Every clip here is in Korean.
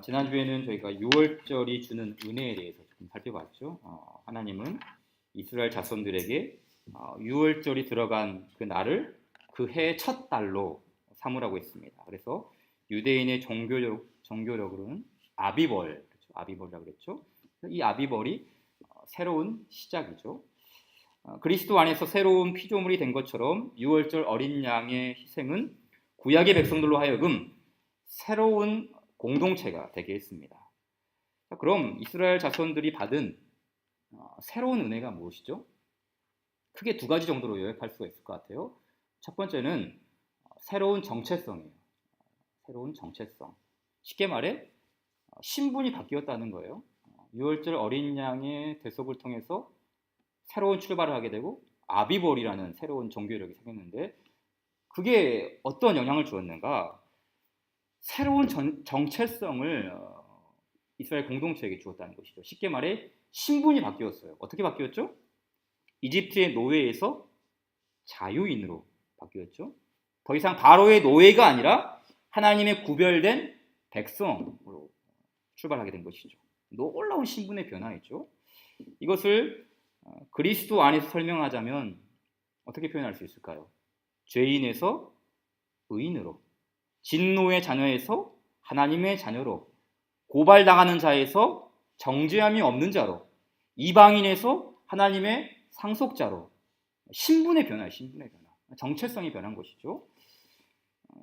지난주에는 저희가 6월절이 주는 은혜에 대해서 좀 살펴봤죠. 하나님은 이스라엘 자손들에게 6월절이 들어간 그 날을 그 해의 첫 달로 삼으라고 했습니다. 그래서 유대인의 종교력으로는 아비벌, 그렇죠? 아비벌이라고 그랬죠. 이 아비벌이 새로운 시작이죠. 그리스도 안에서 새로운 피조물이 된 것처럼 6월절 어린 양의 희생은 구약의 백성들로 하여금 새로운 공동체가 되게 했습니다. 그럼 이스라엘 자손들이 받은 새로운 은혜가 무엇이죠? 크게 두 가지 정도로 요약할 수가 있을 것 같아요. 첫 번째는 새로운 정체성이에요. 새로운 정체성. 쉽게 말해 신분이 바뀌었다는 거예요. 6월절 어린 양의 대속을 통해서 새로운 출발을 하게 되고 아비볼이라는 새로운 종교력이 생겼는데 그게 어떤 영향을 주었는가? 새로운 정체성을 이스라엘 공동체에게 주었다는 것이죠. 쉽게 말해 신분이 바뀌었어요. 어떻게 바뀌었죠? 이집트의 노예에서 자유인으로 바뀌었죠. 더 이상 바로의 노예가 아니라 하나님의 구별된 백성으로 출발하게 된 것이죠. 놀라운 신분의 변화이죠. 이것을 그리스도 안에서 설명하자면 어떻게 표현할 수 있을까요? 죄인에서 의인으로, 진노의 자녀에서 하나님의 자녀로, 고발당하는 자에서 정죄함이 없는 자로, 이방인에서 하나님의 상속자로, 신분의 변화예요. 신분의 변화. 정체성이 변한 것이죠.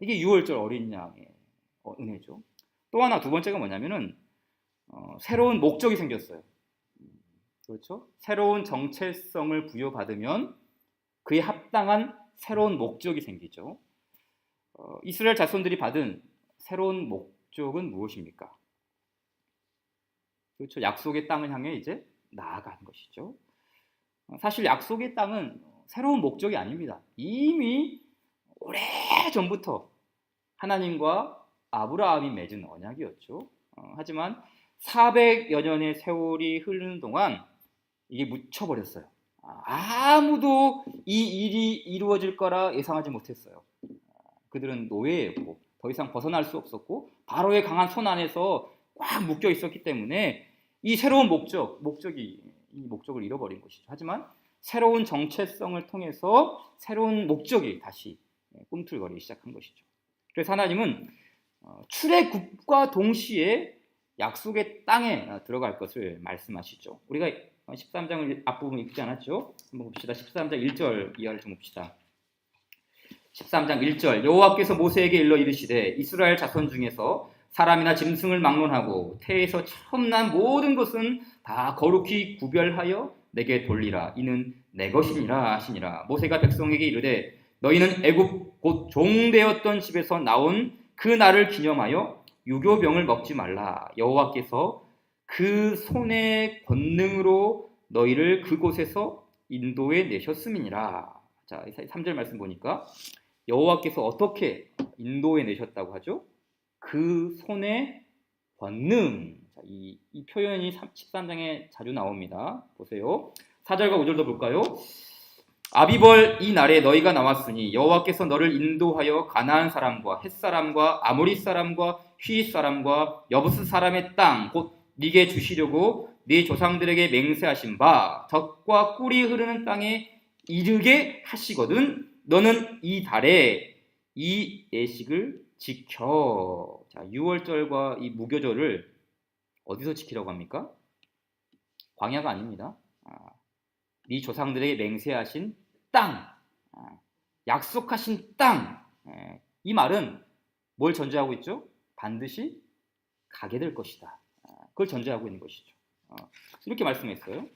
이게 6월절 어린 양의 은혜죠. 또 하나 두 번째가 뭐냐면은 새로운 목적이 생겼어요. 그렇죠? 새로운 정체성을 부여받으면 그에 합당한 새로운 목적이 생기죠. 이스라엘 자손들이 받은 새로운 목적은 무엇입니까? 그렇죠. 약속의 땅을 향해 이제 나아가는 것이죠. 사실 약속의 땅은 새로운 목적이 아닙니다. 이미 오래전부터 하나님과 아브라함이 맺은 언약이었죠. 하지만 400여 년의 세월이 흐르는 동안 이게 묻혀버렸어요. 아무도 이 일이 이루어질 거라 예상하지 못했어요. 그들은 노예였고 더 이상 벗어날 수 없었고 바로의 강한 손 안에서 꽉 묶여 있었기 때문에 이 새로운 목적이 이 목적을 잃어버린 것이죠. 하지만 새로운 정체성을 통해서 새로운 목적이 다시 꿈틀거리기 시작한 것이죠. 그래서 하나님은 출애굽과 동시에 약속의 땅에 들어갈 것을 말씀하시죠. 우리가 13장을 앞부분 읽지 않았죠? 한번 봅시다. 13장 1절 이하를 좀 봅시다. 13장 1절 여호와께서 모세에게 일러 이르시되 이스라엘 자손 중에서 사람이나 짐승을 막론하고 태에서 처음 난 모든 것은 다 거룩히 구별하여 내게 돌리라. 이는 내 것이니라 하시니라. 모세가 백성에게 이르되 너희는 애굽 곧 종되었던 집에서 나온 그 날을 기념하여 유교병을 먹지 말라. 여호와께서 그 손의 권능으로 너희를 그곳에서 인도해 내셨음이니라. 자, 3절 말씀 보니까 여호와께서 어떻게 인도해 내셨다고 하죠? 그 손의 권능. 자, 이 표현이 13장에 자주 나옵니다. 보세요. 4절과 5절도 볼까요? 아비벌 이 날에 너희가 나왔으니 여호와께서 너를 인도하여 가나안 사람과 헷 사람과 아모리 사람과 휘잇 사람과 여부스 사람의 땅 곧 네게 주시려고 네 조상들에게 맹세하신 바 젖과 꿀이 흐르는 땅에 이르게 하시거든 너는 이 달에 이 예식을 지켜. 자, 6월절과 이 무교절을 어디서 지키라고 합니까? 광야가 아닙니다. 네 조상들에게 맹세하신 땅, 약속하신 땅. 이 말은 뭘 전제하고 있죠? 반드시 가게 될 것이다. 그걸 전제하고 있는 것이죠. 이렇게 말씀했어요.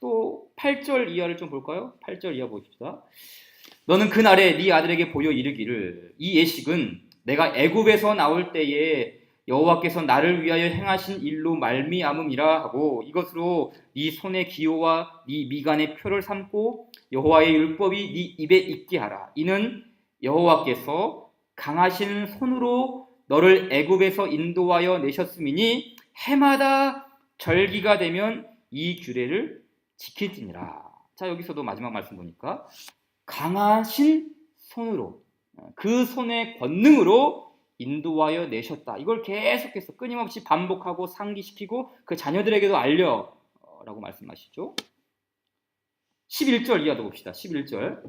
또 8절 이하를 좀 볼까요? 8절 이하 보십시다. 너는 그날에 네 아들에게 보여 이르기를 이 예식은 내가 애굽에서 나올 때에 여호와께서 나를 위하여 행하신 일로 말미암음이라 하고 이것으로 네 손의 기호와 네 미간의 표를 삼고 여호와의 율법이 네 입에 있게 하라. 이는 여호와께서 강하신 손으로 너를 애굽에서 인도하여 내셨음이니 해마다 절기가 되면 이 규례를 지킬지니라. 자, 여기서도 마지막 말씀 보니까 강하신 손으로 그 손의 권능으로 인도하여 내셨다. 이걸 계속해서 끊임없이 반복하고 상기시키고 그 자녀들에게도 알려라고 말씀하시죠. 11절 이하도 봅시다. 11절.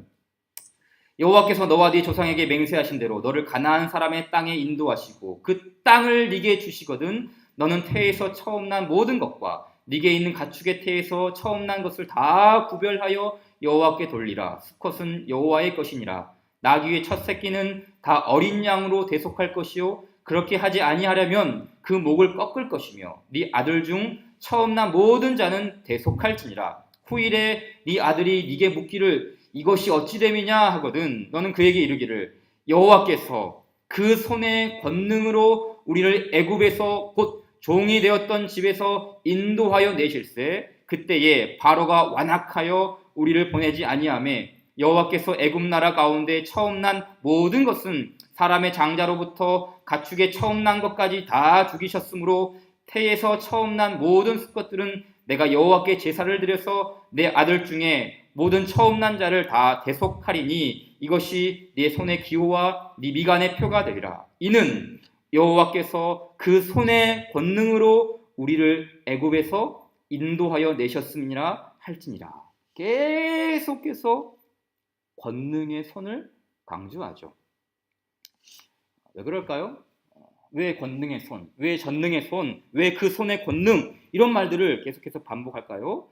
여호와께서 너와 네 조상에게 맹세하신 대로 너를 가나안 사람의 땅에 인도하시고 그 땅을 네게 주시거든 너는 태에서 처음 난 모든 것과 네게 있는 가축의 태에서 처음 난 것을 다 구별하여 여호와께 돌리라. 수컷은 여호와의 것이니라. 나귀의 첫 새끼는 다 어린 양으로 대속할 것이요 그렇게 하지 아니하려면 그 목을 꺾을 것이며 네 아들 중 처음 난 모든 자는 대속할지니라. 후일에 네 아들이 네게 묻기를 이것이 어찌 됨이냐 하거든 너는 그에게 이르기를 여호와께서 그 손의 권능으로 우리를 애굽에서 곧 종이 되었던 집에서 인도하여 내실세 그때에 바로가 완악하여 우리를 보내지 아니하매 여호와께서 애굽 나라 가운데 처음 난 모든 것은 사람의 장자로부터 가축의 처음 난 것까지 다 죽이셨으므로 태에서 처음 난 모든 수컷들은 내가 여호와께 제사를 드려서 내 아들 중에 모든 처음 난 자를 다 대속하리니 이것이 네 손의 기호와 네 미간의 표가 되리라. 이는 여호와께서 그 손의 권능으로 우리를 애굽에서 인도하여 내셨음이라 할지니라. 계속해서 권능의 손을 강조하죠. 왜 그럴까요? 왜 권능의 손? 왜 전능의 손? 왜 그 손의 권능? 이런 말들을 계속해서 반복할까요?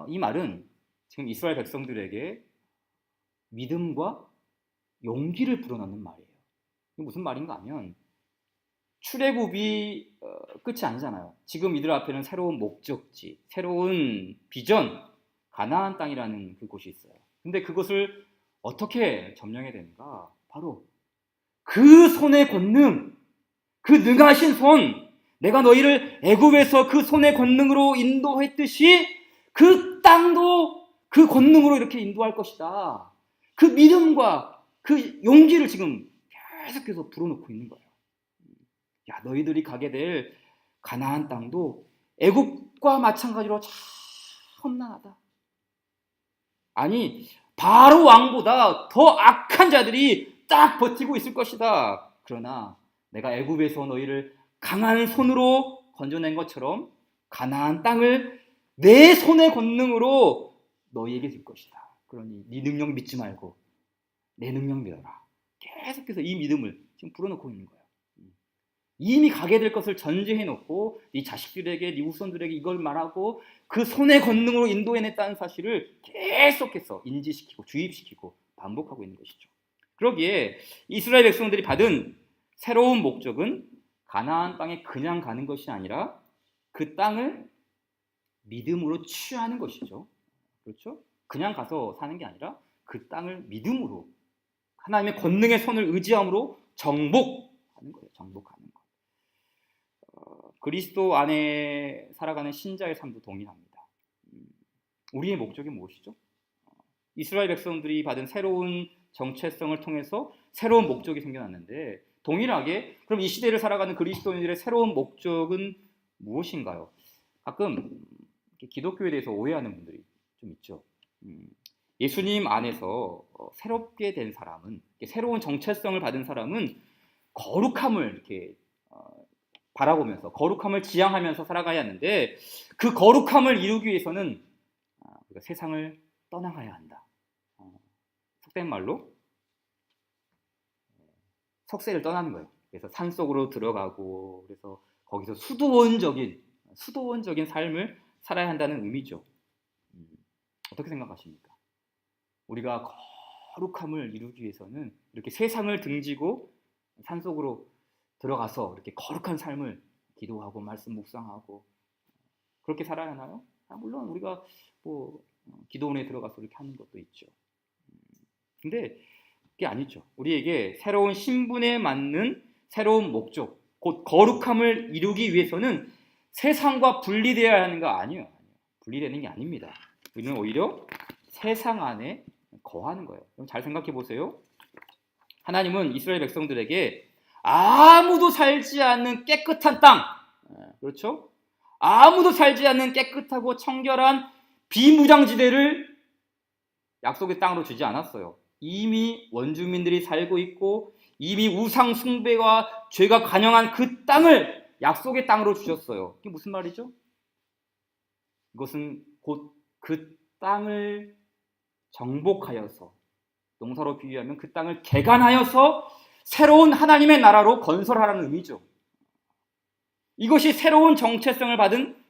이 말은 지금 이스라엘 백성들에게 믿음과 용기를 불어넣는 말이에요. 이게 무슨 말인가 하면 출애굽이 끝이 아니잖아요. 지금 이들 앞에는 새로운 목적지, 새로운 비전, 가나안 땅이라는 그곳이 있어요. 근데 그것을 어떻게 점령해야 되는가? 바로 그 손의 권능, 그 능하신 손, 내가 너희를 애굽에서 그 손의 권능으로 인도했듯이 그 땅도 그 권능으로 이렇게 인도할 것이다. 그 믿음과 그 용기를 지금 계속해서 불어넣고 있는 거예요. 야, 너희들이 가게 될 가나안 땅도 애굽과 마찬가지로 참 험난하다. 아니, 바로 왕보다 더 악한 자들이 딱 버티고 있을 것이다. 그러나 내가 애굽에서 너희를 강한 손으로 건져낸 것처럼 가나안 땅을 내 손의 권능으로 너희에게 줄 것이다. 그러니 네 능력 믿지 말고 내 능력 믿어라. 계속해서 이 믿음을 지금 불어넣고 있는 거예요. 이미 가게 될 것을 전제해놓고 네 자식들에게, 네 후손들에게 이걸 말하고 그 손의 권능으로 인도해냈다는 사실을 계속해서 인지시키고 주입시키고 반복하고 있는 것이죠. 그러기에 이스라엘 백성들이 받은 새로운 목적은 가나안 땅에 그냥 가는 것이 아니라 그 땅을 믿음으로 취하는 것이죠. 그렇죠? 그냥 가서 사는 게 아니라 그 땅을 믿음으로 하나님의 권능의 손을 의지함으로 정복하는 거예요. 정복하는 것. 그리스도 안에 살아가는 신자의 삶도 동일합니다. 우리의 목적이 무엇이죠? 이스라엘 백성들이 받은 새로운 정체성을 통해서 새로운 목적이 생겨났는데 동일하게 그럼 이 시대를 살아가는 그리스도인들의 새로운 목적은 무엇인가요? 가끔 기독교에 대해서 오해하는 분들이 좀 있죠. 예수님 안에서 새롭게 된 사람은, 새로운 정체성을 받은 사람은 거룩함을 이렇게 바라보면서 거룩함을 지향하면서 살아가야 하는데 그 거룩함을 이루기 위해서는 우리가 세상을 떠나가야 한다. 속된 말로 석세를 떠나는 거예요. 그래서 산속으로 들어가고 그래서 거기서 수도원적인 삶을 살아야 한다는 의미죠. 어떻게 생각하십니까? 우리가 거룩함을 이루기 위해서는 이렇게 세상을 등지고 산속으로 들어가서 이렇게 거룩한 삶을 기도하고 말씀 묵상하고 그렇게 살아야 하나요? 물론 우리가 기도원에 들어가서 이렇게 하는 것도 있죠. 근데 그게 아니죠. 우리에게 새로운 신분에 맞는 새로운 목적, 곧 거룩함을 이루기 위해서는 세상과 분리되어야 하는 거 아니에요. 분리되는 게 아닙니다. 우리는 오히려 세상 안에 거하는 거예요. 그럼 잘 생각해 보세요. 하나님은 이스라엘 백성들에게 아무도 살지 않는 깨끗한 땅, 그렇죠? 아무도 살지 않는 깨끗하고 청결한 비무장지대를 약속의 땅으로 주지 않았어요. 이미 원주민들이 살고 있고 이미 우상 숭배와 죄가 관영한 그 땅을 약속의 땅으로 주셨어요. 이게 무슨 말이죠? 이것은 곧 그 땅을 정복하여서, 농사로 비유하면 그 땅을 개간하여서 새로운 하나님의 나라로 건설하라는 의미죠. 이것이 새로운 정체성을 받은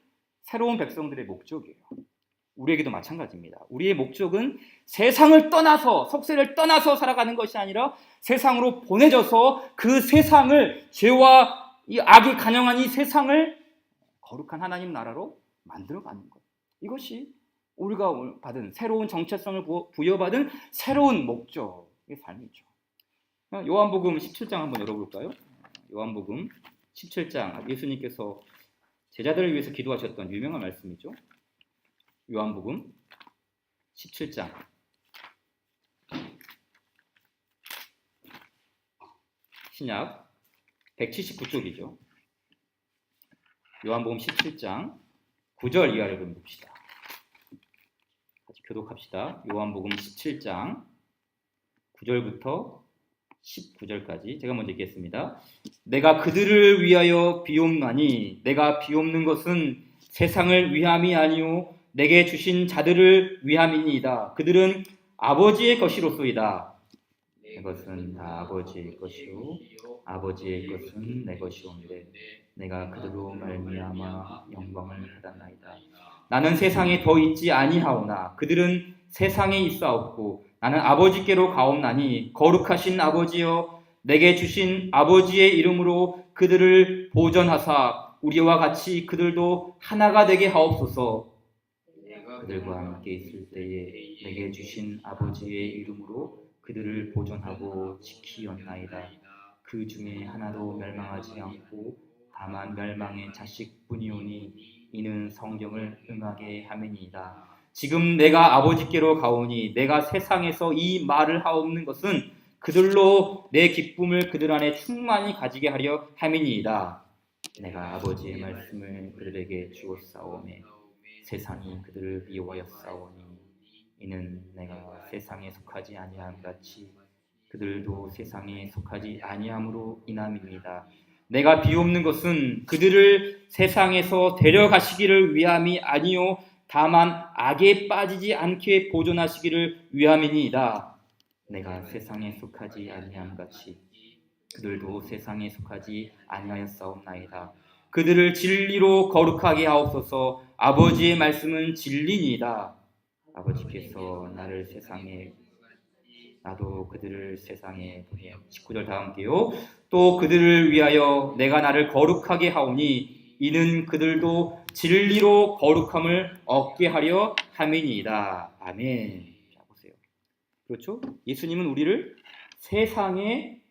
새로운 백성들의 목적이에요. 우리에게도 마찬가지입니다. 우리의 목적은 세상을 떠나서, 속세를 떠나서 살아가는 것이 아니라 세상으로 보내져서 그 세상을, 죄와 이 악이 간영한 이 세상을 거룩한 하나님 나라로 만들어가는 것. 이것이 우리가 받은 새로운 정체성을 부여받은 새로운 목적의 삶이죠. 요한복음 17장 한번 열어볼까요? 요한복음 17장, 예수님께서 제자들을 위해서 기도하셨던 유명한 말씀이죠. 요한복음 17장. 신약 179쪽이죠. 요한복음 17장 9절 이하를 좀 봅시다. 같이 교독합시다. 요한복음 17장 9절부터 19절까지 제가 먼저 읽겠습니다. 내가 그들을 위하여 비옵나니 내가 비옵는 것은 세상을 위함이 아니요 내게 주신 자들을 위함이니이다. 그들은 아버지의 것이로소이다. 내 것은 다 아버지의 것이요 아버지의 것은 내 것이온데 내가 그들로 말미암아 영광을 받았나이다. 나는 세상에 더 있지 아니하오나 그들은 세상에 있사옵고 나는 아버지께로 가옵나니 거룩하신 아버지여 내게 주신 아버지의 이름으로 그들을 보전하사 우리와 같이 그들도 하나가 되게 하옵소서. 그들과 함께 있을 때에 내게 주신 아버지의 이름으로 그들을 보존하고 지키었나이다. 그 중에 하나도 멸망하지 않고 다만 멸망의 자식뿐이오니 이는 성경을 응하게 함이니이다. 지금 내가 아버지께로 가오니 내가 세상에서 이 말을 하옵는 것은 그들로 내 기쁨을 그들 안에 충만히 가지게 하려 함이니이다. 내가 아버지의 말씀을 그들에게 주었사오매 세상이 그들을 미워하였사오니 이는 내가 세상에 속하지 아니함 같이 그들도 세상에 속하지 아니함으로 인함입니다. 내가 비옵는 것은 그들을 세상에서 데려가시기를 위함이 아니요 다만 악에 빠지지 않게 보존하시기를 위함이니이다. 내가 세상에 속하지 아니함 같이 그들도 세상에 속하지 아니하였사옵나이다. 그들을 진리로 거룩하게 하옵소서. 아버지의 말씀은 진리니이다. 아버지께서 나를 세상에 나도 그들을 세상에 보내. 19절 다 함께요. 또 그들을 위하여 내가 나를 거룩하게 하오니 이는 그들도 진리로 거룩함을 얻게 하려 함이니이다. 아멘. 자, 보세요. 그렇죠? 예수님은 우리를 세상에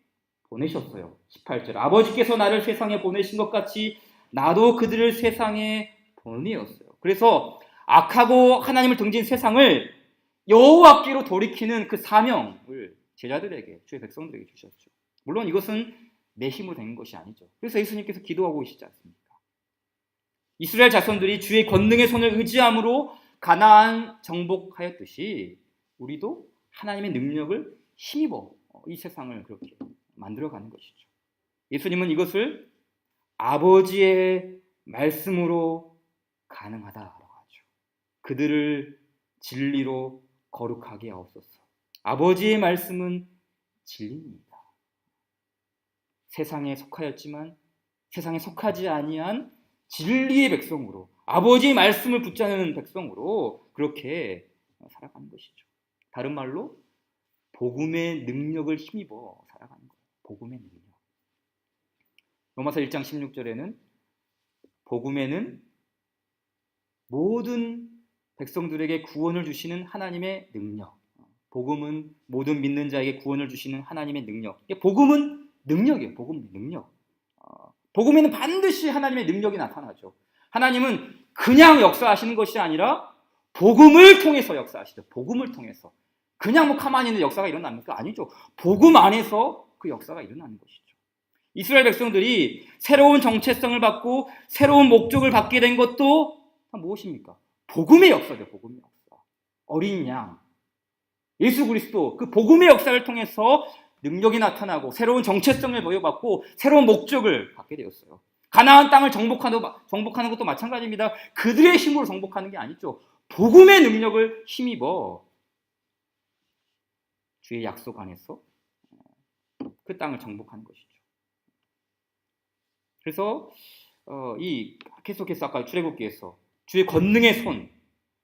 보내셨어요. 18절. 아버지께서 나를 세상에 보내신 것 같이 나도 그들을 세상에 보내었어요. 그래서 악하고 하나님을 등진 세상을 여호와께로 돌이키는 그 사명을 제자들에게, 주의 백성들에게 주셨죠. 물론 이것은 내 힘으로 된 것이 아니죠. 그래서 예수님께서 기도하고 계시지 않습니까? 이스라엘 자손들이 주의 권능의 손을 의지함으로 가나안 정복하였듯이 우리도 하나님의 능력을 힘입어 이 세상을 그렇게 만들어가는 것이죠. 예수님은 이것을 아버지의 말씀으로 가능하다라고 하죠. 그들을 진리로 거룩하게 하옵소서. 아버지의 말씀은 진리입니다. 세상에 속하였지만 세상에 속하지 아니한 진리의 백성으로, 아버지의 말씀을 붙잡는 백성으로 그렇게 살아가는 것이죠. 다른 말로 복음의 능력을 힘입어 살아가는 거예요. 복음의 능력. 로마서 1장 16절에는 복음에는 모든 백성들에게 구원을 주시는 하나님의 능력, 복음은 모든 믿는 자에게 구원을 주시는 하나님의 능력. 복음은 능력이에요. 복음의 능력. 복음에는 반드시 하나님의 능력이 나타나죠. 하나님은 그냥 역사하시는 것이 아니라 복음을 통해서 역사하시죠. 복음을 통해서. 그냥 뭐 가만히 있는 역사가 일어납니까? 아니죠. 복음 안에서 그 역사가 일어나는 것이죠. 이스라엘 백성들이 새로운 정체성을 받고 새로운 목적을 받게 된 것도 무엇입니까? 복음의 역사죠. 복음의 역사. 어린 양, 예수 그리스도, 그 복음의 역사를 통해서 능력이 나타나고 새로운 정체성을 보여받고 새로운 목적을 갖게 되었어요. 가나안 땅을 정복하는 것도 마찬가지입니다. 그들의 힘으로 정복하는 게 아니죠. 복음의 능력을 힘입어 주의 약속 안에서 그 땅을 정복하는 것이죠. 그래서 계속해서 아까 출애굽기에서 주의 권능의 손,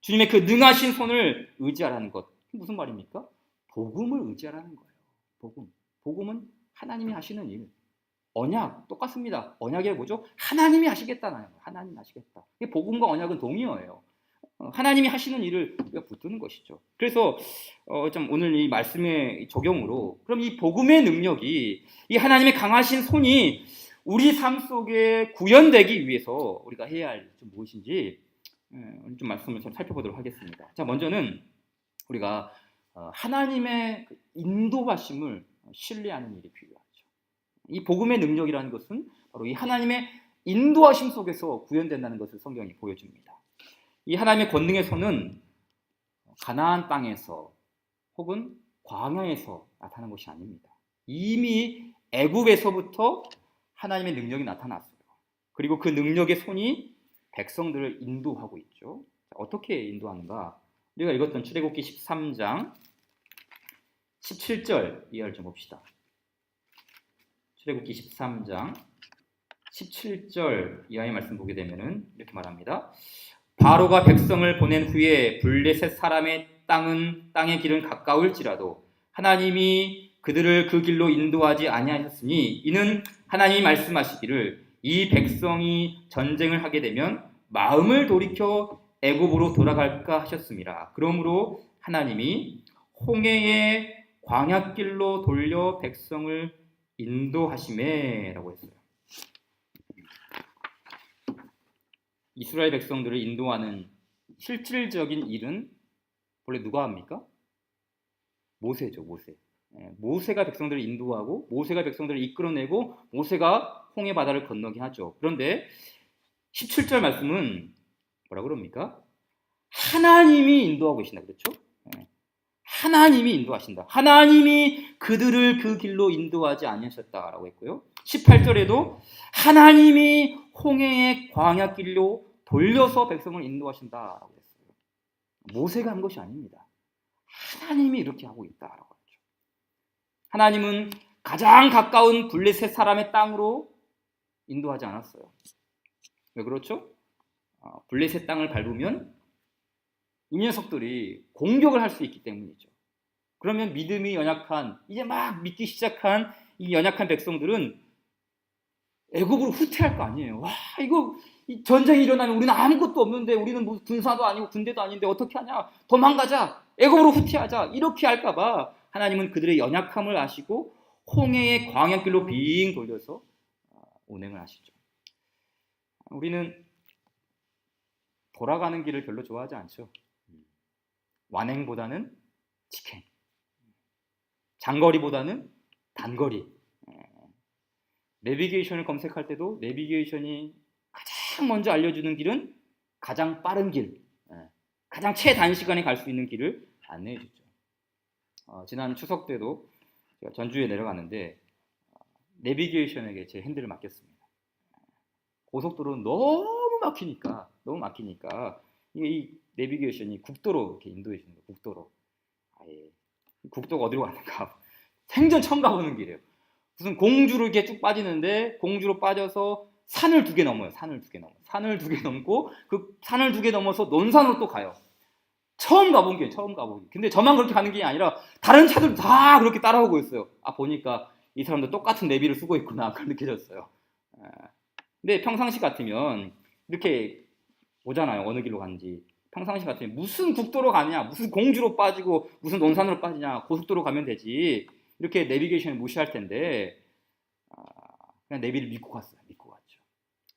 주님의 그 능하신 손을 의지하라는 것. 무슨 말입니까? 복음을 의지하라는 거예요. 복음은 하나님이 하시는 일. 언약 똑같습니다. 언약이 뭐죠? 하나님이 하시겠다는 거예요. 하나님이 하시겠다. 복음과 언약은 동의어예요. 하나님이 하시는 일을 우리가 붙드는 것이죠. 그래서 좀 오늘 이 말씀의 적용으로 그럼 이 복음의 능력이 이 하나님의 강하신 손이 우리 삶 속에 구현되기 위해서 우리가 해야 할 무엇인지 좀 말씀을 좀 살펴보도록 하겠습니다. 자, 먼저는 우리가 하나님의 인도하심을 신뢰하는 일이 필요하죠. 이 복음의 능력이라는 것은 바로 이 하나님의 인도하심 속에서 구현된다는 것을 성경이 보여줍니다. 이 하나님의 권능의 손은 가나안 땅에서 혹은 광야에서 나타난 것이 아닙니다. 이미 애굽에서부터 하나님의 능력이 나타났어요. 그리고 그 능력의 손이 백성들을 인도하고 있죠. 어떻게 인도하는가? 우리가 읽었던 출애굽기 13장 17절 이하를 좀 봅시다. 출애굽기 13장 17절 이하의 말씀 보게 되면은 이렇게 말합니다. 바로가 백성을 보낸 후에 블레셋 사람의 땅의 길은 가까울지라도 하나님이 그들을 그 길로 인도하지 아니하셨으니 이는 하나님이 말씀하시기를 이 백성이 전쟁을 하게 되면 마음을 돌이켜 애굽으로 돌아갈까 하셨습니다. 그러므로 하나님이 홍해의 광야길로 돌려 백성을 인도하시매라고 했어요. 이스라엘 백성들을 인도하는 실질적인 일은 원래 누가 합니까? 모세죠, 모세. 모세가 백성들을 인도하고 모세가 백성들을 이끌어내고 모세가 홍해 바다를 건너게 하죠. 그런데 17절 말씀은 뭐라 그럽니까? 하나님이 인도하고 계신다. 그렇죠? 하나님이 인도하신다. 하나님이 그들을 그 길로 인도하지 아니하셨다라고 했고요. 18절에도 하나님이 홍해의 광야길로 돌려서 백성을 인도하신다라고 했어요. 모세가 한 것이 아닙니다. 하나님이 이렇게 하고 있다라고 하죠. 하나님은 가장 가까운 블레셋 사람의 땅으로 인도하지 않았어요. 왜 그렇죠? 블레셋 땅을 밟으면 이 녀석들이 공격을 할 수 있기 때문이죠. 그러면 믿음이 연약한, 이제 막 믿기 시작한 이 연약한 백성들은 애굽으로 후퇴할 거 아니에요. 와, 이거 전쟁이 일어나면 우리는 아무것도 없는데, 우리는 뭐 군사도 아니고 군대도 아닌데 어떻게 하냐? 도망가자. 애굽으로 후퇴하자. 이렇게 할까봐 하나님은 그들의 연약함을 아시고 홍해의 광야길로 빙 돌려서 운행을 하시죠. 우리는 돌아가는 길을 별로 좋아하지 않죠. 완행보다는 직행, 장거리보다는 단거리. 내비게이션을 검색할 때도 내비게이션이 가장 먼저 알려주는 길은 가장 빠른 길, 가장 최단시간에 갈 수 있는 길을 안내해 주죠. 지난 추석 때도 제가 전주에 내려갔는데 내비게이션에게 제 핸들을 맡겼습니다. 고속도로는 너무 막히니까 이 내비게이션이 국도로 이렇게 인도해 주는 거예요. 국도로. 아예 국도가 어디로 가는가? 생전 처음 가보는 길이에요. 무슨 공주를 이렇게 쭉 빠지는데 공주로 빠져서 산을 2개 넘어요. 산을 2개 넘고 그 산을 2개 넘어서 논산으로 또 가요. 처음 가본 길. 근데 저만 그렇게 가는 게 아니라 다른 차들도 다 그렇게 따라오고 있어요. 보니까 이 사람도 똑같은 내비를 쓰고 있구나. 그걸 느껴졌어요. 근데 평상시 같으면 이렇게 오잖아요. 어느 길로 가는지. 평상시 같으면 무슨 국도로 가냐, 무슨 공주로 빠지고 무슨 논산으로 빠지냐, 고속도로 가면 되지. 이렇게 내비게이션을 무시할 텐데 그냥 내비를 믿고 갔죠.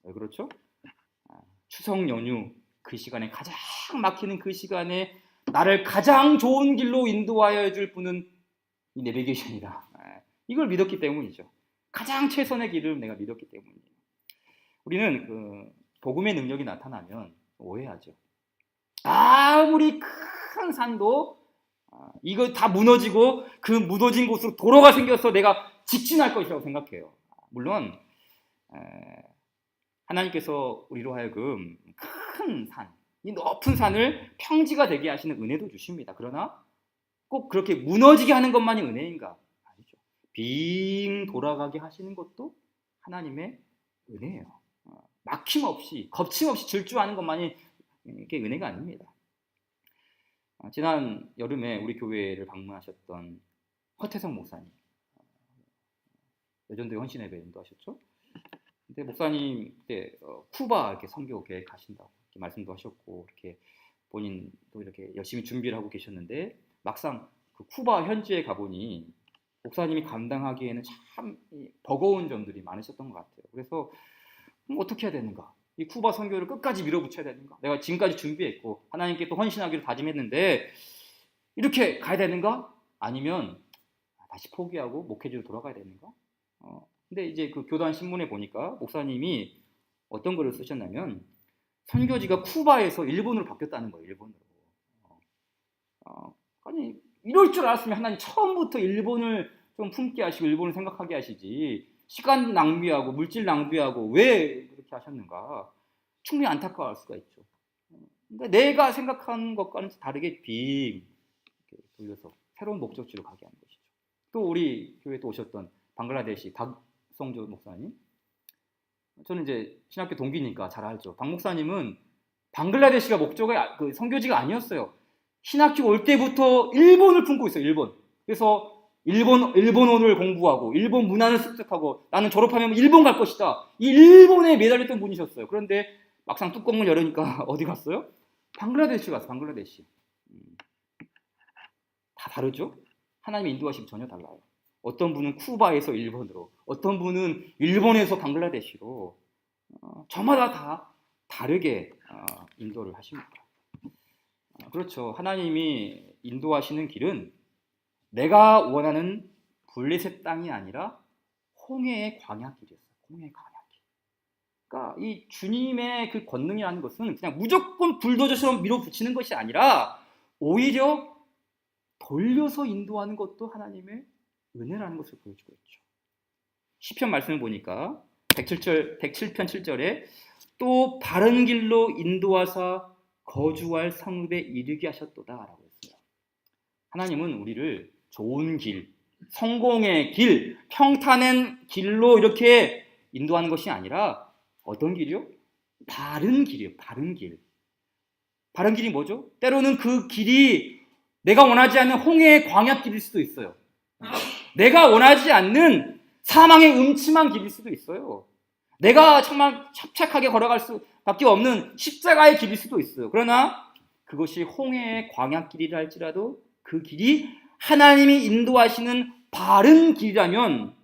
왜 그렇죠? 추석 연휴 그 시간에 가장 막히는 그 시간에 나를 가장 좋은 길로 인도하여 줄 분은 이 내비게이션이다. 이걸 믿었기 때문이죠. 가장 최선의 길을 내가 믿었기 때문이에요. 우리는 그 복음의 능력이 나타나면 오해하죠. 아무리 큰 산도 이거 다 무너지고 그 무너진 곳으로 도로가 생겨서 내가 직진할 것이라고 생각해요. 물론 하나님께서 우리로 하여금 큰 산, 이 높은 산을 평지가 되게 하시는 은혜도 주십니다. 그러나 꼭 그렇게 무너지게 하는 것만이 은혜인가? 아니죠. 빙 돌아가게 하시는 것도 하나님의 은혜예요. 막힘없이, 겁침없이 질주하는 것만이 이게 은혜가 아닙니다. 지난 여름에 우리 교회를 방문하셨던 허태성 목사님, 여전도의 헌신 예배 인도하셨죠. 근데 목사님 그때 쿠바 이렇게 선교 계획하신다고 이렇게 말씀도 하셨고 이렇게 본인도 이렇게 열심히 준비를 하고 계셨는데 막상 그 쿠바 현지에 가보니 목사님이 감당하기에는 참 버거운 점들이 많으셨던 것 같아요. 그래서 어떻게 해야 되는가? 이 쿠바 선교를 끝까지 밀어붙여야 되는가? 내가 지금까지 준비했고 하나님께 또 헌신하기로 다짐했는데 이렇게 가야 되는가? 아니면 다시 포기하고 목회지로 돌아가야 되는가? 근데 이제 그 교단 신문에 보니까 목사님이 어떤 글을 쓰셨냐면 선교지가 쿠바에서 일본으로 바뀌었다는 거예요. 일본으로. 아니 이럴 줄 알았으면 하나님 처음부터 일본을 좀 품게 하시고 일본을 생각하게 하시지 시간 낭비하고 물질 낭비하고 왜 그렇게 하셨는가? 충분히 안타까워할 수가 있죠. 근데 내가 생각한 것과는 다르게 빙 돌려서 새로운 목적지로 가게 하는 것이죠. 또 우리 교회에 또 오셨던 방글라데시 박성조 목사님, 저는 이제 신학교 동기니까 잘 알죠. 박 목사님은 방글라데시가 목적의 그 선교지가 아니었어요. 신학교 올 때부터 일본을 품고 있어요. 일본. 그래서 일본어를 공부하고 일본 문화를 습득하고 나는 졸업하면 일본 갈 것이다. 이 일본에 매달렸던 분이셨어요. 그런데 막상 뚜껑을 열으니까 어디 갔어요? 방글라데시 갔어요. 방글라데시. 다 다르죠? 하나님의 인도하심이 전혀 달라요. 어떤 분은 쿠바에서 일본으로, 어떤 분은 일본에서 방글라데시로 저마다 다 다르게 인도를 하십니다. 그렇죠. 하나님이 인도하시는 길은 내가 원하는 블레셋 땅이 아니라 홍해의 광야길이었어요. 홍해의 광야길. 그러니까 이 주님의 그 권능이라는 것은 그냥 무조건 불도저처럼 밀어붙이는 것이 아니라 오히려 돌려서 인도하는 것도 하나님의 은혜라는 것을 보여주고 있죠. 시편 말씀을 보니까 107편 7절에 또 바른 길로 인도하사 거주할 성읍에 이르게 하셨도다 라고 했어요. 하나님은 우리를 좋은 길, 성공의 길, 평탄한 길로 이렇게 인도하는 것이 아니라 어떤 길이요? 바른 길이요. 바른 길. 바른 길이 뭐죠? 때로는 그 길이 내가 원하지 않는 홍해의 광야길일 수도 있어요. 내가 원하지 않는 사망의 음침한 길일 수도 있어요. 내가 정말 착착하게 걸어갈 수밖에 없는 십자가의 길일 수도 있어요. 그러나 그것이 홍해의 광야길이라 할지라도 그 길이 하나님이 인도하시는 바른 길이라면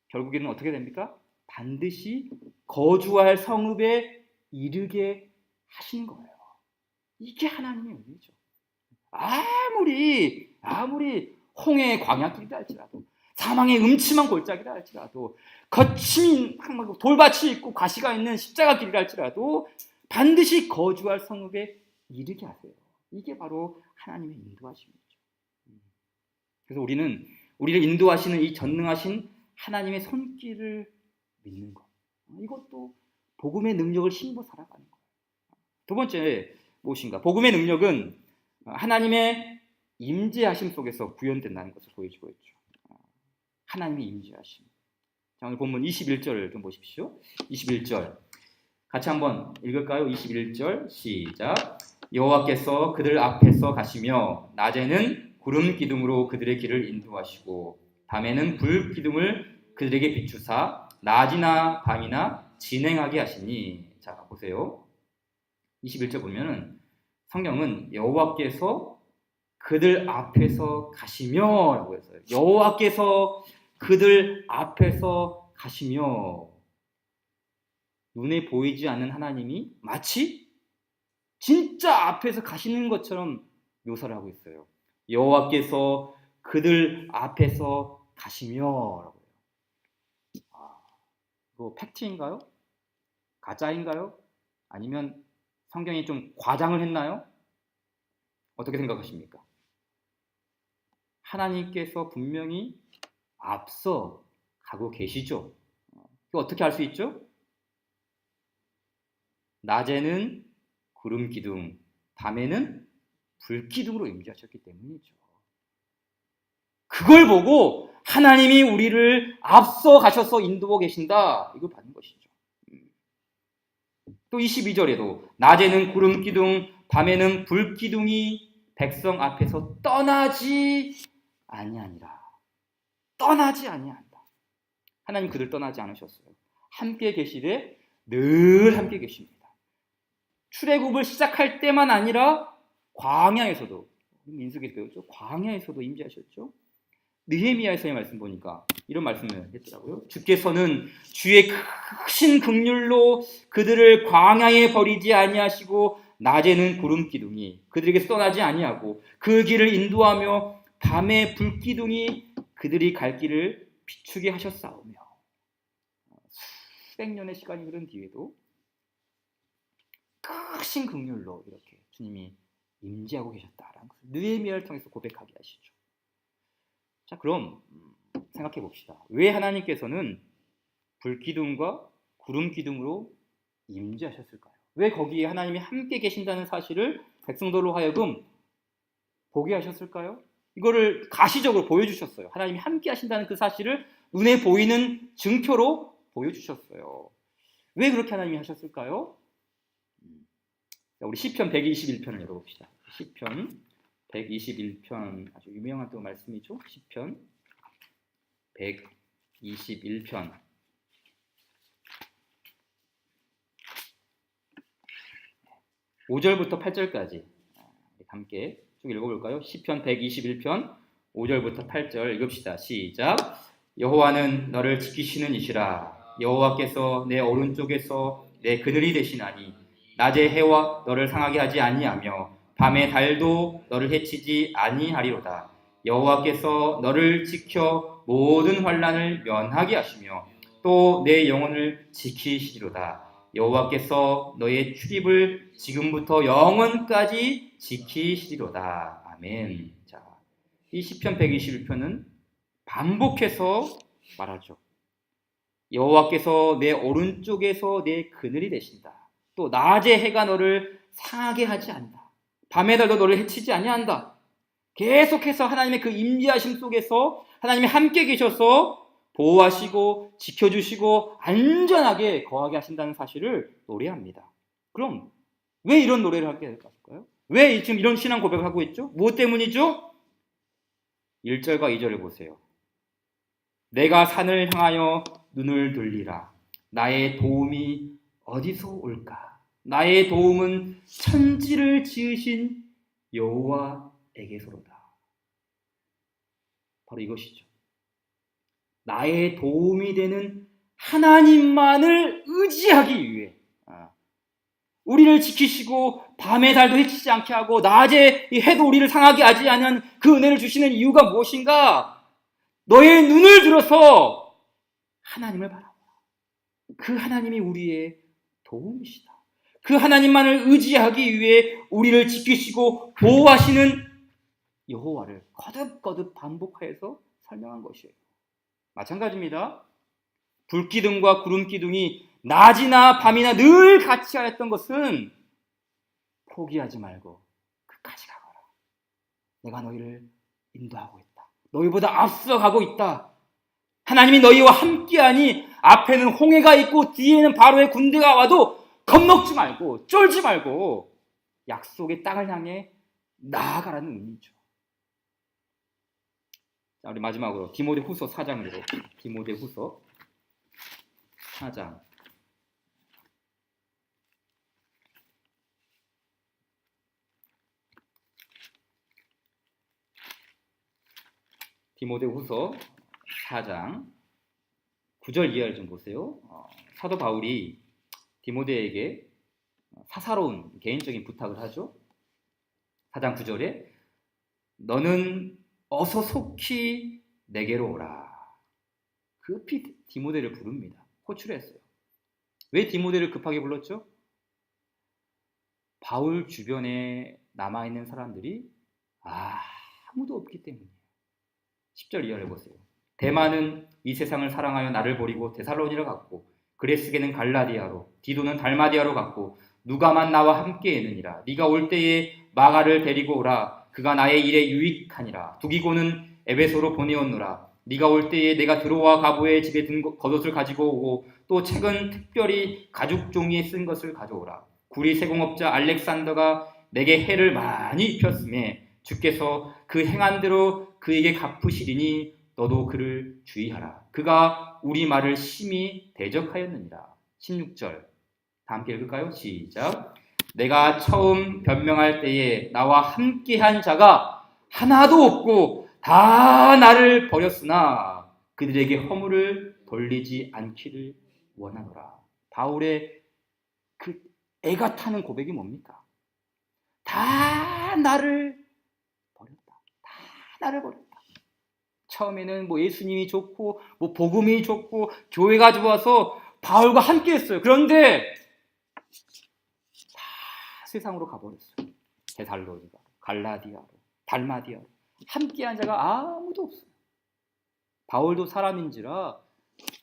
결국에는 어떻게 됩니까? 반드시 거주할 성읍에 이르게 하신 거예요. 이게 하나님의 은혜죠. 아무리 홍해의 광야길이라 할지라도 사망의 음침한 골짜기라 할지라도 거친 돌밭이 있고 가시가 있는 십자가 길이라 할지라도 반드시 거주할 성읍에 이르게 하세요. 이게 바로 하나님의 인도하심이죠. 그래서 우리를 인도하시는 이 전능하신 하나님의 손길을 믿는 것. 이것도 복음의 능력을 힘입어 살아가는 거예요. 두 번째 무엇인가? 복음의 능력은 하나님의 임재하심 속에서 구현된다는 것을 보여주고 있죠. 하나님의 임재하심. 자, 오늘 본문 21절을 좀 보십시오. 21절 같이 한번 읽을까요? 21절 시작. 여호와께서 그들 앞에서 가시며 낮에는 구름 기둥으로 그들의 길을 인도하시고 밤에는 불 기둥을 그들에게 비추사 낮이나 밤이나 진행하게 하시니. 자, 보세요. 21절 보면은 성경은 여호와께서 그들 앞에서 가시며 라고 했어요. 여호와께서 그들 앞에서 가시며. 눈에 보이지 않는 하나님이 마치 진짜 앞에서 가시는 것처럼 묘사를 하고 있어요. 여호와께서 그들 앞에서 가시며 라고 해요. 이거 팩트인가요? 가짜인가요? 아니면 성경이 좀 과장을 했나요? 어떻게 생각하십니까? 하나님께서 분명히 앞서 가고 계시죠. 어떻게 알 수 있죠? 낮에는 구름 기둥, 밤에는 불 기둥으로 임재하셨기 때문이죠. 그걸 보고 하나님이 우리를 앞서 가셔서 인도하고 계신다. 이걸 받는 것이죠. 또 22절에도 낮에는 구름 기둥, 밤에는 불 기둥이 백성 앞에서 떠나지 아니하니라. 떠나지 아니한다. 하나님 그들 떠나지 않으셨어요. 함께 계시되 늘 함께 계십니다. 출애굽을 시작할 때만 아니라 광야에서도, 민수기에서 배웠죠. 광야에서도 임재하셨죠. 느헤미야에서의 말씀 보니까 이런 말씀을 했더라고요. 주께서는 주의 크신 긍휼로 그들을 광야에 버리지 아니하시고 낮에는 구름 기둥이 그들에게서 떠나지 아니하고 그 길을 인도하며 밤에 불 기둥이 그들이 갈 길을 비추게 하셨사오며. 수백 년의 시간이 흐른 뒤에도 크신 긍휼로 이렇게 주님이 임재하고 계셨다라는 것을 느헤미야를 통해서 고백하게 하시죠. 자, 그럼 생각해 봅시다. 왜 하나님께서는 불기둥과 구름기둥으로 임재하셨을까요? 왜 거기에 하나님이 함께 계신다는 사실을 백성들로 하여금 보게 하셨을까요? 이거를 가시적으로 보여주셨어요. 하나님이 함께 하신다는 그 사실을 눈에 보이는 증표로 보여주셨어요. 왜 그렇게 하나님이 하셨을까요? 우리 시편 121편을 열어봅시다. 시편 121편 아주 유명한 또 말씀이죠. 시편 121편 5절부터 8절까지 함께 쭉 읽어볼까요? 시편 121편 5절부터 8절 읽읍시다. 시작. 여호와는 너를 지키시는 이시라. 여호와께서 내 오른쪽에서 내 그늘이 되시나니 낮에 해와 너를 상하게 하지 아니하며 밤에 달도 너를 해치지 아니하리로다. 여호와께서 너를 지켜 모든 환난을 면하게 하시며 또 내 영혼을 지키시리로다. 여호와께서 너의 출입을 지금부터 영원까지 지키시리로다. 아멘. 자, 이 시편 121편은 반복해서 말하죠. 여호와께서 내 오른쪽에서 내 그늘이 되신다. 또 낮에 해가 너를 상하게 하지 않는다. 밤에 달도 너를 해치지 아니한다. 계속해서 하나님의 그 임재하심 속에서 하나님이 함께 계셔서 보호하시고 지켜주시고 안전하게 거하게 하신다는 사실을 노래합니다. 그럼 왜 이런 노래를 하게 될까요? 왜 지금 이런 신앙 고백을 하고 있죠? 무엇 때문이죠? 1절과 2절을 보세요. 내가 산을 향하여 눈을 돌리라. 나의 도움이 어디서 올까? 나의 도움은 천지를 지으신 여호와에게서로다. 바로 이것이죠. 나의 도움이 되는 하나님만을 의지하기 위해 우리를 지키시고 밤에 달도 해치지 않게 하고 낮에 해도 우리를 상하게 하지 않은 그 은혜를 주시는 이유가 무엇인가? 너의 눈을 들어서 하나님을 바라보라. 그 하나님이 우리의 도움이시다. 그 하나님만을 의지하기 위해 우리를 지키시고 보호하시는 여호와를 거듭거듭 반복해서 설명한 것이에요. 마찬가지입니다. 불기둥과 구름기둥이 낮이나 밤이나 늘 같이 하였던 것은 포기하지 말고 끝까지 가거라. 내가 너희를 인도하고 있다. 너희보다 앞서가고 있다. 하나님이 너희와 함께하니 앞에는 홍해가 있고 뒤에는 바로의 군대가 와도 겁먹지 말고 쫄지 말고 약속의 땅을 향해 나아가라는 의미죠. 자, 우리 마지막으로 디모데후서 4장으로 디모데후서 4장 디모데후서 4장 9절 이하를 좀 보세요. 사도 바울이 디모데에게 사사로운 개인적인 부탁을 하죠. 4장 9절에 너는 어서 속히 내게로 오라. 급히 디모데를 부릅니다. 호출했어요. 왜 디모데를 급하게 불렀죠? 바울 주변에 남아있는 사람들이 아무도 없기 때문이에요. 10절 이하를 보세요. 대만은 이 세상을 사랑하여 나를 버리고 데살로니로 갔고 그레스게는 갈라디아로 디도는 달마디아로 갔고 누가만 나와 함께 있느니라. 네가 올 때에 마가를 데리고 오라. 그가 나의 일에 유익하니라. 두기고는 에베소로 보내었노라. 네가 올 때에 내가 드로와 가보의 집에 든 겉옷을 가지고 오고 또 책은 특별히 가죽 종이에 쓴 것을 가져오라. 구리 세공업자 알렉산더가 내게 해를 많이 입혔음에 주께서 그 행한 대로 그에게 갚으시리니 너도 그를 주의하라. 그가 우리 말을 심히 대적하였느니라. 16절 다 함께 읽을까요? 시작. 내가 처음 변명할 때에 나와 함께한 자가 하나도 없고 다 나를 버렸으나 그들에게 허물을 돌리지 않기를 원하노라. 바울의 그 애가 타는 고백이 뭡니까? 다 나를 버렸다. 다 나를 버렸다. 처음에는 뭐 예수님이 좋고 뭐 복음이 좋고 교회가 좋아서 바울과 함께 했어요. 그런데 다 세상으로 가버렸어요. 데살로니가, 갈라디아로, 달마디아로 함께한 자가 아무도 없어요. 바울도 사람인지라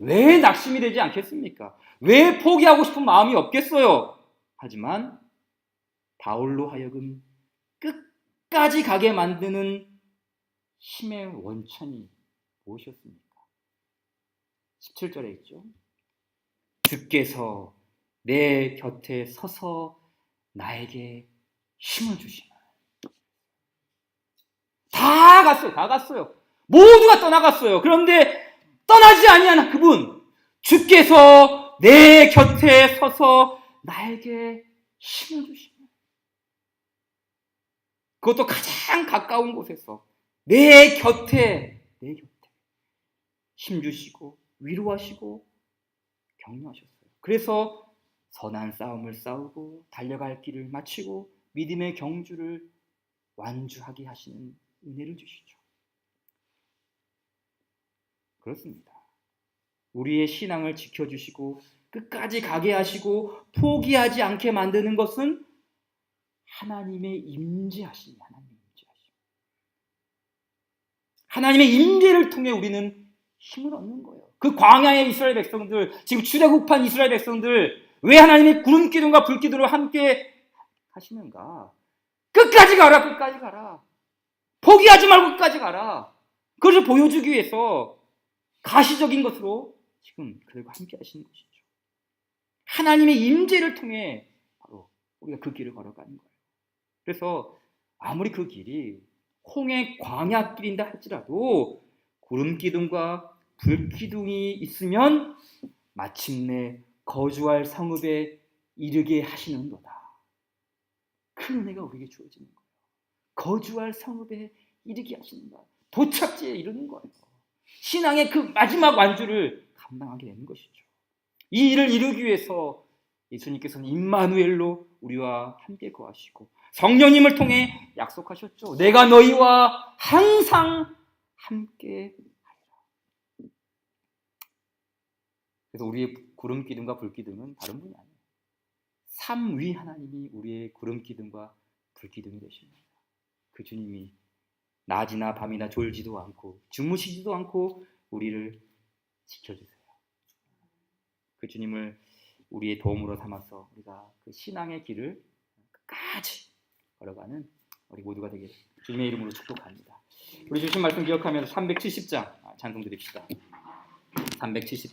왜 낙심이 되지 않겠습니까? 왜 포기하고 싶은 마음이 없겠어요? 하지만 바울로 하여금 끝까지 가게 만드는 힘의 원천이 무엇이었습니까? 17절에 있죠. 주께서 내 곁에 서서 나에게 힘을 주시나. 다 갔어요. 모두가 떠나갔어요. 그런데 떠나지 아니하는 그분, 주께서 내 곁에 서서 나에게 힘을 주시나. 그것도 가장 가까운 곳에서 내 곁에 힘 주시고 위로하시고 격려하셨어요. 그래서 선한 싸움을 싸우고 달려갈 길을 마치고 믿음의 경주를 완주하게 하시는 은혜를 주시죠. 그렇습니다. 우리의 신앙을 지켜주시고 끝까지 가게 하시고 포기하지 않게 만드는 것은 하나님의 임재하심이 하나님의 임재를 통해 우리는 힘을 얻는 거예요. 그 광야의 이스라엘 백성들, 지금 출애굽한 이스라엘 백성들, 왜 하나님의 구름 기둥과 불 기둥으로 함께 하시는가? 끝까지 가라. 포기하지 말고 끝까지 가라. 그것을 보여주기 위해서 가시적인 것으로 지금 그들과 함께 하시는 것이죠. 하나님의 임재를 통해 바로 우리가 그 길을 걸어가는 거예요. 그래서 아무리 그 길이 홍해 광야 길인다 할지라도 구름 기둥과 불 기둥이 있으면 마침내 거주할 성읍에 이르게 하시는도다. 그 은혜가 우리에게 주어지는 거예요. 거주할 성읍에 이르게 하시는다. 도착지에 이르는 거예요. 신앙의 그 마지막 완주를 감당하게 되는 것이죠. 이 일을 이루기 위해서 예수님께서는 임마누엘로 우리와 함께 거하시고 성령님을 통해 약속하셨죠. 내가 너희와 항상 함께 하리라. 그래서 우리의 구름 기둥과 불 기둥은 다른 분이 아니에요. 삼위 하나님이 우리의 구름 기둥과 불 기둥이 되십니다. 그 주님이 낮이나 밤이나 졸지도 않고 주무시지도 않고 우리를 지켜주세요. 그 주님을 우리의 도움으로 삼아서 우리가 그 신앙의 길을 끝까지 걸어가는 우리 모두가 되기를 주님의 이름으로 축복합니다. 우리 주신 말씀 기억하면서 370장 찬송 드립시다. 370장